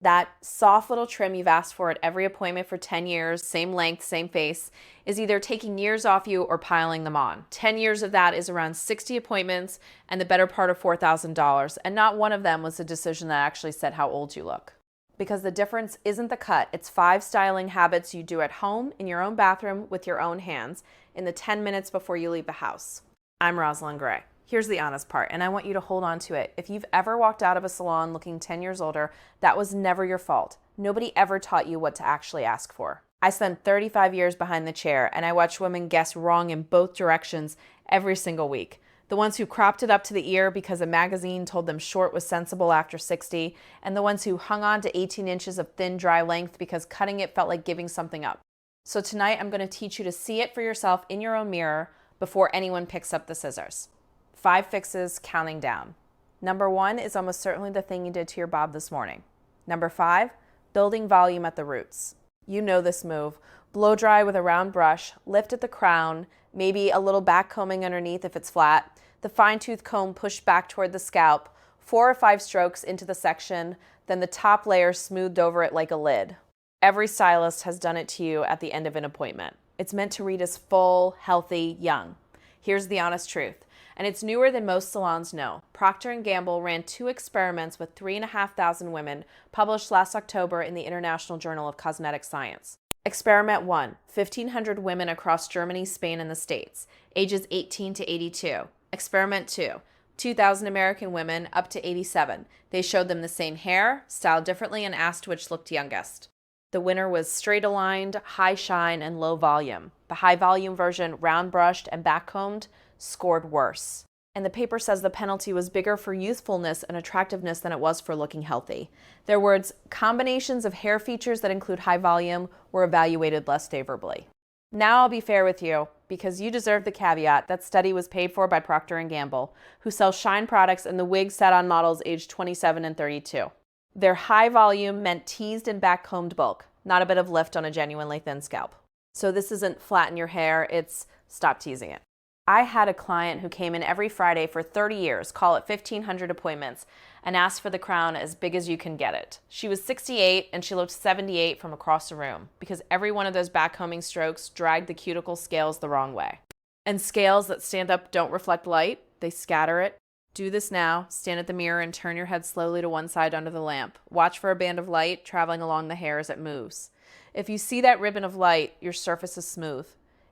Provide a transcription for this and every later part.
That soft little trim you've asked for at every appointment for 10 years, same length, same face, is either taking years off you or piling them on. 10 years of that is around 60 appointments and the better part of $4,000, and not one of them was a decision that actually said how old you look. Because the difference isn't the cut, it's 5 styling habits you do at home, in your own bathroom, with your own hands, in the 10 minutes before you leave the house. I'm Rosalind Gray. Here's the honest part, and I want you to hold on to it. If you've ever walked out of a salon looking 10 years older, that was never your fault. Nobody ever taught you what to actually ask for. I spent 35 years behind the chair, and I watched women guess wrong in both directions every single week. The ones who cropped it up to the ear because a magazine told them short was sensible after 60, and the ones who hung on to 18 inches of thin, dry length because cutting it felt like giving something up. So tonight, I'm going to teach you to see it for yourself in your own mirror before anyone picks up the scissors. 5 fixes, counting down. Number 1 is almost certainly the thing you did to your bob this morning. Number 5, building volume at the roots. You know this move. Blow dry with a round brush, lift at the crown, maybe a little back combing underneath if it's flat, the fine-tooth comb pushed back toward the scalp, 4 or 5 strokes into the section, then the top layer smoothed over it like a lid. Every stylist has done it to you at the end of an appointment. It's meant to read as full, healthy, young. Here's the honest truth. And it's newer than most salons know. Procter & Gamble ran 2 experiments with 3,500 women published last October in the International Journal of Cosmetic Science. Experiment 1, 1,500 women across Germany, Spain, and the States, ages 18 to 82. Experiment 2, 2,000 American women up to 87. They showed them the same hair, styled differently, and asked which looked youngest. The winner was straight aligned, high shine, and low volume. The high volume version, round brushed and back combed, scored worse. And the paper says the penalty was bigger for youthfulness and attractiveness than it was for looking healthy. Their words, combinations of hair features that include high volume were evaluated less favorably. Now I'll be fair with you, because you deserve the caveat that study was paid for by Procter & Gamble, who sells Shine products, and the wig sat on models aged 27 and 32. Their high volume meant teased and back combed bulk, not a bit of lift on a genuinely thin scalp. So this isn't flatten your hair, it's stop teasing it. I had a client who came in every Friday for 30 years, call it 1,500 appointments, and asked for the crown as big as you can get it. She was 68 and she looked 78 from across the room because every one of those backcombing strokes dragged the cuticle scales the wrong way. And scales that stand up don't reflect light, they scatter it. Do this now. Stand at the mirror and turn your head slowly to one side under the lamp. Watch for a band of light traveling along the hair as it moves. If you see that ribbon of light, your surface is smooth.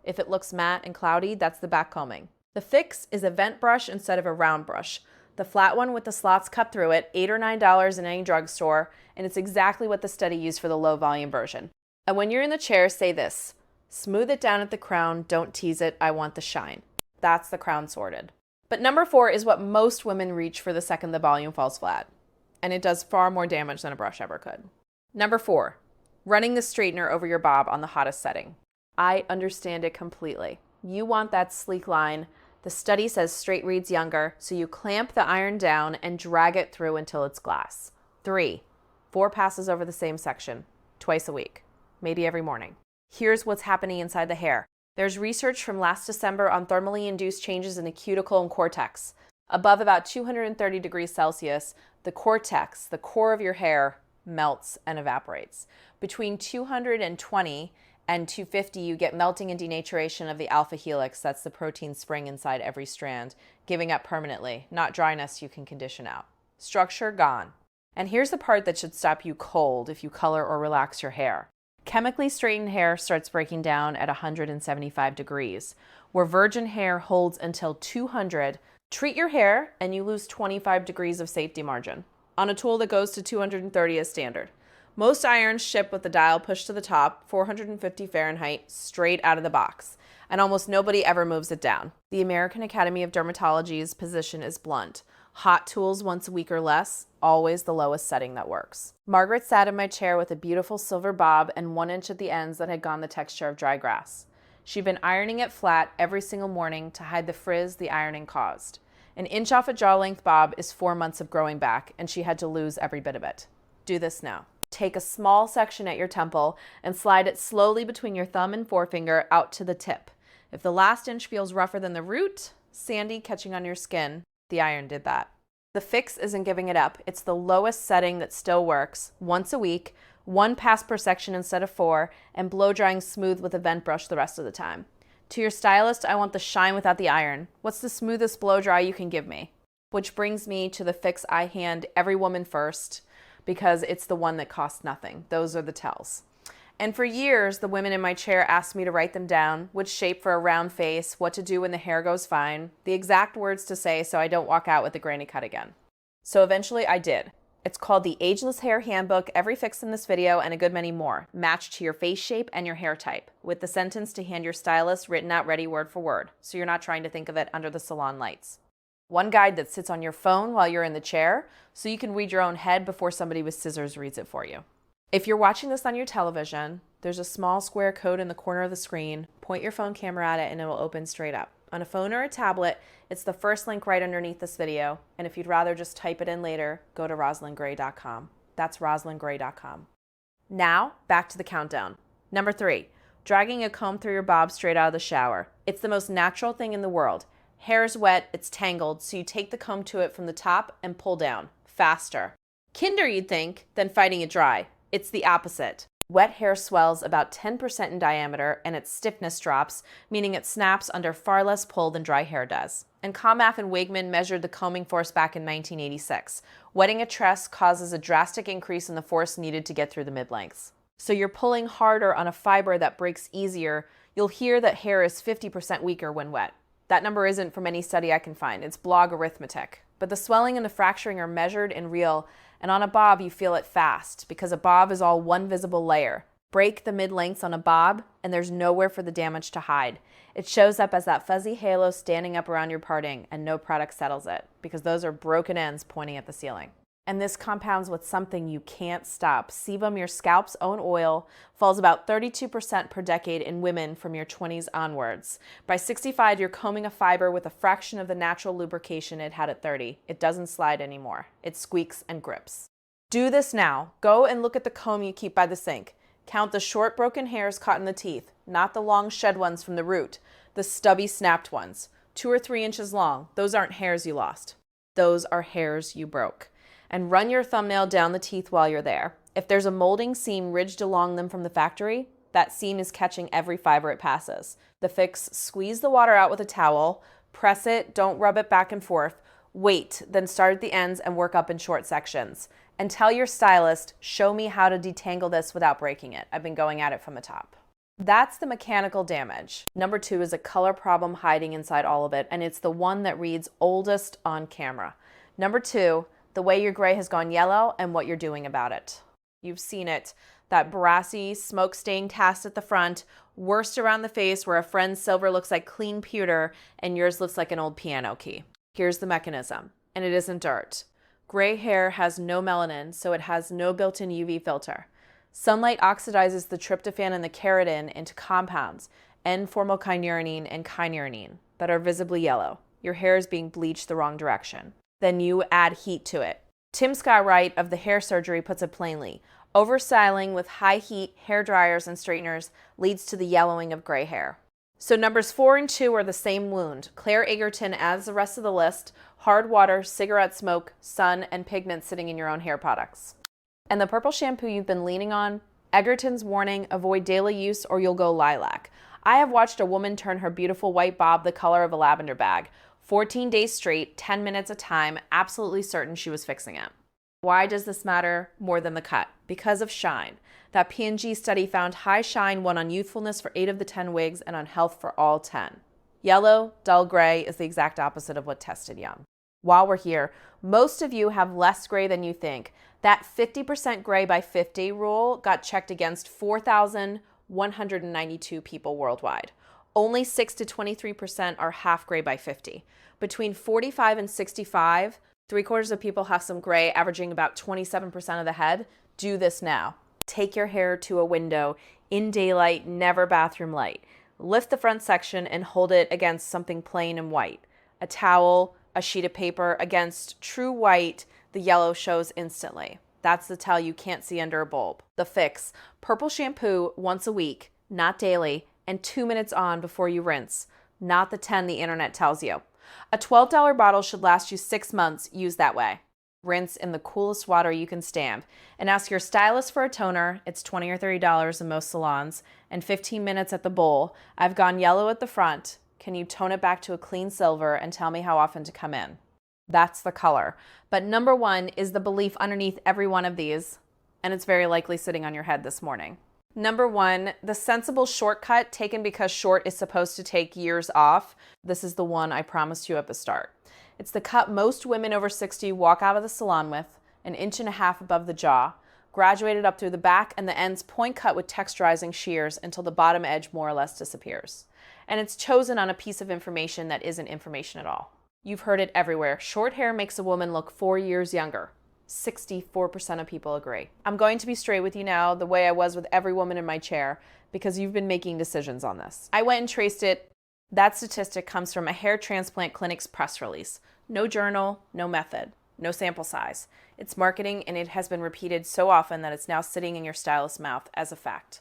If it looks matte and cloudy, that's the back combing. The fix is a vent brush instead of a round brush. The flat one with the slots cut through it, $8 or $9 in any drugstore, and it's exactly what the study used for the low volume version. And when you're in the chair, say this: smooth it down at the crown, don't tease it, I want the shine. That's the crown sorted. But number 4 is what most women reach for the second the volume falls flat. And it does far more damage than a brush ever could. Number 4, running the straightener over your bob on the hottest setting. I understand it completely. You want that sleek line. The study says straight reads younger, so you clamp the iron down and drag it through until it's glass. 3, 4 passes over the same section, twice a week, maybe every morning. Here's what's happening inside the hair. There's research from last December on thermally induced changes in the cuticle and cortex. Above about 230 degrees Celsius, the cortex, the core of your hair, melts and evaporates. Between 220 and 250, you get melting and denaturation of the alpha helix. That's the protein spring inside every strand, giving up permanently, not dryness you can condition out. Structure gone. And here's the part that should stop you cold if you color or relax your hair. Chemically straightened hair starts breaking down at 175 degrees. Where virgin hair holds until 200, treat your hair and you lose 25 degrees of safety margin on a tool that goes to 230 as standard. Most irons ship with the dial pushed to the top, 450 Fahrenheit, straight out of the box, and almost nobody ever moves it down. The American Academy of Dermatology's position is blunt. Hot tools once a week or less, always the lowest setting that works. Margaret sat in my chair with a beautiful silver bob and 1 inch at the ends that had gone the texture of dry grass. She'd been ironing it flat every single morning to hide the frizz the ironing caused. An inch off a jaw-length bob is 4 months of growing back, and she had to lose every bit of it. Do this now. Take a small section at your temple and slide it slowly between your thumb and forefinger out to the tip. If the last inch feels rougher than the root, sandy, catching on your skin, the iron did that. The fix isn't giving it up. It's the lowest setting that still works. Once a week, 1 pass per section instead of 4, and blow drying smooth with a vent brush the rest of the time. To your stylist, I want the shine without the iron. What's the smoothest blow dry you can give me? Which brings me to the fix I hand every woman first, because it's the one that costs nothing. Those are the tells. And for years, the women in my chair asked me to write them down: which shape for a round face, what to do when the hair goes fine, the exact words to say so I don't walk out with a granny cut again. So eventually I did. It's called the Ageless Hair Handbook, every fix in this video and a good many more, matched to your face shape and your hair type, with the sentence to hand your stylist written out ready word for word, so you're not trying to think of it under the salon lights. One guide that sits on your phone while you're in the chair, so you can read your own head before somebody with scissors reads it for you. If you're watching this on your television, there's a small square code in the corner of the screen. Point your phone camera at it and it will open straight up. On a phone or a tablet, it's the first link right underneath this video. And if you'd rather just type it in later, go to rosalindgray.com. That's rosalindgray.com. Now, back to the countdown. Number 3, dragging a comb through your bob straight out of the shower. It's the most natural thing in the world. Hair is wet, it's tangled, so you take the comb to it from the top and pull down. Faster. Kinder, you'd think, than fighting it dry. It's the opposite. Wet hair swells about 10% in diameter and its stiffness drops, meaning it snaps under far less pull than dry hair does. And Comaff and Wigman measured the combing force back in 1986. Wetting a tress causes a drastic increase in the force needed to get through the mid-lengths. So you're pulling harder on a fiber that breaks easier. You'll hear that hair is 50% weaker when wet. That number isn't from any study I can find. It's blog arithmetic. But the swelling and the fracturing are measured and real, and on a bob you feel it fast, because a bob is all one visible layer. Break the mid-lengths on a bob, and there's nowhere for the damage to hide. It shows up as that fuzzy halo standing up around your parting, and no product settles it, because those are broken ends pointing at the ceiling. And this compounds with something you can't stop. Sebum, your scalp's own oil, falls about 32% per decade in women from your 20s onwards. By 65, you're combing a fiber with a fraction of the natural lubrication it had at 30. It doesn't slide anymore. It squeaks and grips. Do this now. Go and look at the comb you keep by the sink. Count the short broken hairs caught in the teeth, not the long shed ones from the root, the stubby snapped ones, 2 or 3 inches long. Those aren't hairs you lost. Those are hairs you broke. And run your thumbnail down the teeth while you're there. If there's a molding seam ridged along them from the factory, that seam is catching every fiber it passes. The fix: squeeze the water out with a towel, press it, don't rub it back and forth, wait, then start at the ends and work up in short sections. And tell your stylist, show me how to detangle this without breaking it. I've been going at it from the top. That's the mechanical damage. Number 2 is a color problem hiding inside all of it, and it's the one that reads oldest on camera. Number 2, the way your gray has gone yellow and what you're doing about it. You've seen it. That brassy, smoke-stained cast at the front, worst around the face where a friend's silver looks like clean pewter and yours looks like an old piano key. Here's the mechanism, and it isn't dirt. Gray hair has no melanin, so it has no built-in UV filter. Sunlight oxidizes the tryptophan and the keratin into compounds, N-formylkynurenine and kynurenine, that are visibly yellow. Your hair is being bleached the wrong direction. Then you add heat to it. Tim Scott Wright of the hair surgery puts it plainly: overstyling with high heat hair dryers and straighteners leads to the yellowing of gray hair. So numbers 4 and 2 are the same wound. Claire Egerton adds the rest of the list: hard water, cigarette smoke, sun, and pigment sitting in your own hair products. And the purple shampoo you've been leaning on? Egerton's warning: avoid daily use or you'll go lilac. I have watched a woman turn her beautiful white bob the color of a lavender bag. 14 days straight, 10 minutes a time, absolutely certain she was fixing it. Why does this matter more than the cut? Because of shine. That P&G study found high shine won on youthfulness for 8 of the 10 wigs and on health for all 10. Yellow, dull gray is the exact opposite of what tested young. While we're here, most of you have less gray than you think. That 50% gray by 50 rule got checked against 4,192 people worldwide. Only 6 to 23% are half gray by 50. Between 45 and 65, 3/4 of people have some gray, averaging about 27% of the head. Do this now. Take your hair to a window in daylight, never bathroom light. Lift the front section and hold it against something plain and white. A towel, a sheet of paper. Against true white, the yellow shows instantly. That's the tell you can't see under a bulb. The fix: purple shampoo once a week, not daily, and 2 minutes on before you rinse, not the 10 the internet tells you. A $12 bottle should last you 6 months used that way. Rinse in the coolest water you can stand. And ask your stylist for a toner. It's $20 or $30 in most salons. And 15 minutes at the bowl. I've gone yellow at the front. Can you tone it back to a clean silver and tell me how often to come in? That's the color. But number one is the belief underneath every one of these, and it's very likely sitting on your head this morning. Number one, the sensible shortcut taken because short is supposed to take years off. This is the one I promised you at the start. It's the cut most women over 60 walk out of the salon with, 1.5 inches above the jaw, graduated up through the back, and the ends point cut with texturizing shears until the bottom edge more or less disappears. And it's chosen on a piece of information that isn't information at all. You've heard it everywhere. Short hair makes a woman look 4 years younger. 64% of people agree. I'm going to be straight with you now, the way I was with every woman in my chair, because you've been making decisions on this. I went and traced it. That statistic comes from a hair transplant clinic's press release. No journal, no method, no sample size. It's marketing, and it has been repeated so often that it's now sitting in your stylist's mouth as a fact.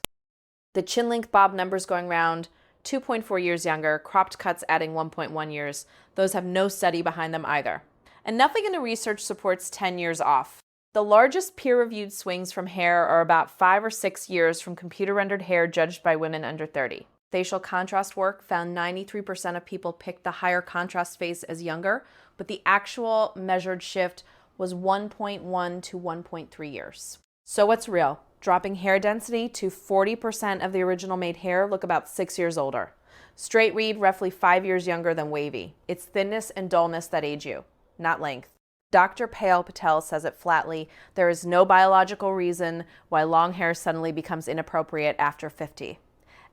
The chin length bob numbers going round, 2.4 years younger, cropped cuts adding 1.1 years. Those have no study behind them either. And nothing in the research supports 10 years off. The largest peer-reviewed swings from hair are about 5 or 6 years from computer-rendered hair judged by women under 30. Facial contrast work found 93% of people picked the higher contrast face as younger, but the actual measured shift was 1.1 to 1.3 years. So what's real? Dropping hair density to 40% of the original made hair look about 6 years older. Straight read roughly 5 years younger than wavy. It's thinness and dullness that age you, not length. Dr. Payal Patel says it flatly, there is no biological reason why long hair suddenly becomes inappropriate after 50.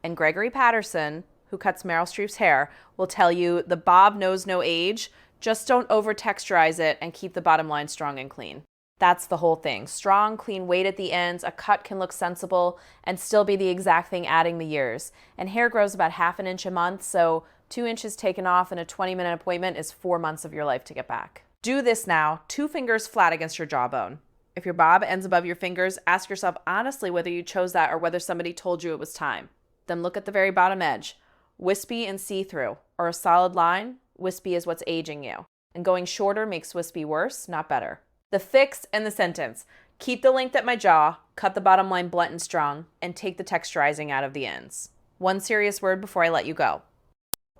And Gregory Patterson, who cuts Meryl Streep's hair, will tell you the bob knows no age, just don't over-texturize it and keep the bottom line strong and clean. That's the whole thing. Strong, clean weight at the ends, a cut can look sensible and still be the exact thing adding the years. And hair grows about 1/2 inch a month, so 2 inches taken off in a 20-minute appointment is 4 months of your life to get back. Do this now, 2 fingers flat against your jawbone. If your bob ends above your fingers, ask yourself honestly whether you chose that or whether somebody told you it was time. Then look at the very bottom edge. Wispy and see-through, or a solid line. Wispy is what's aging you. And going shorter makes wispy worse, not better. The fix and the sentence: keep the length at my jaw, cut the bottom line blunt and strong, and take the texturizing out of the ends. One serious word before I let you go.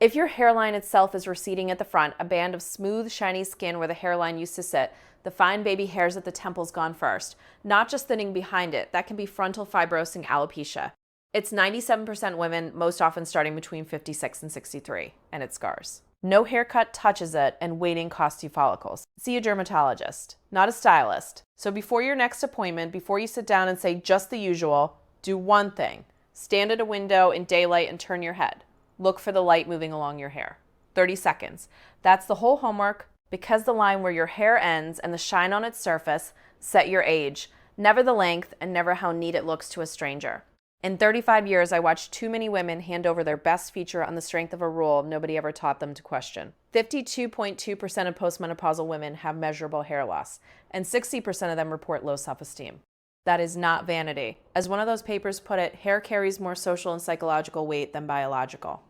If your hairline itself is receding at the front, a band of smooth, shiny skin where the hairline used to sit, the fine baby hairs at the temple's gone first. Not just thinning behind it, that can be frontal fibrosing alopecia. It's 97% women, most often starting between 56 and 63, and it scars. No haircut touches it, and waiting costs you follicles. See a dermatologist, not a stylist. So before your next appointment, before you sit down and say just the usual, do one thing. Stand at a window in daylight and turn your head. Look for the light moving along your hair. 30 seconds. That's the whole homework, because the line where your hair ends and the shine on its surface set your age, never the length and never how neat it looks to a stranger. In 35 years, I watched too many women hand over their best feature on the strength of a rule nobody ever taught them to question. 52.2% of postmenopausal women have measurable hair loss, and 60% of them report low self-esteem. That is not vanity. As one of those papers put it, hair carries more social and psychological weight than biological.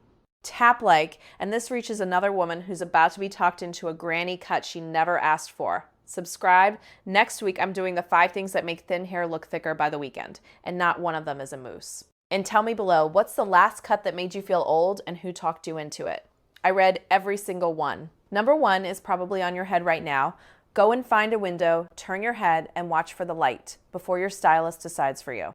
Tap like, and this reaches another woman who's about to be talked into a granny cut she never asked for. Subscribe. Next week, I'm doing the 5 things that make thin hair look thicker by the weekend, and not one of them is a mousse. And tell me below, what's the last cut that made you feel old and who talked you into it? I read every single one. Number 1 is probably on your head right now. Go and find a window, turn your head, and watch for the light before your stylist decides for you.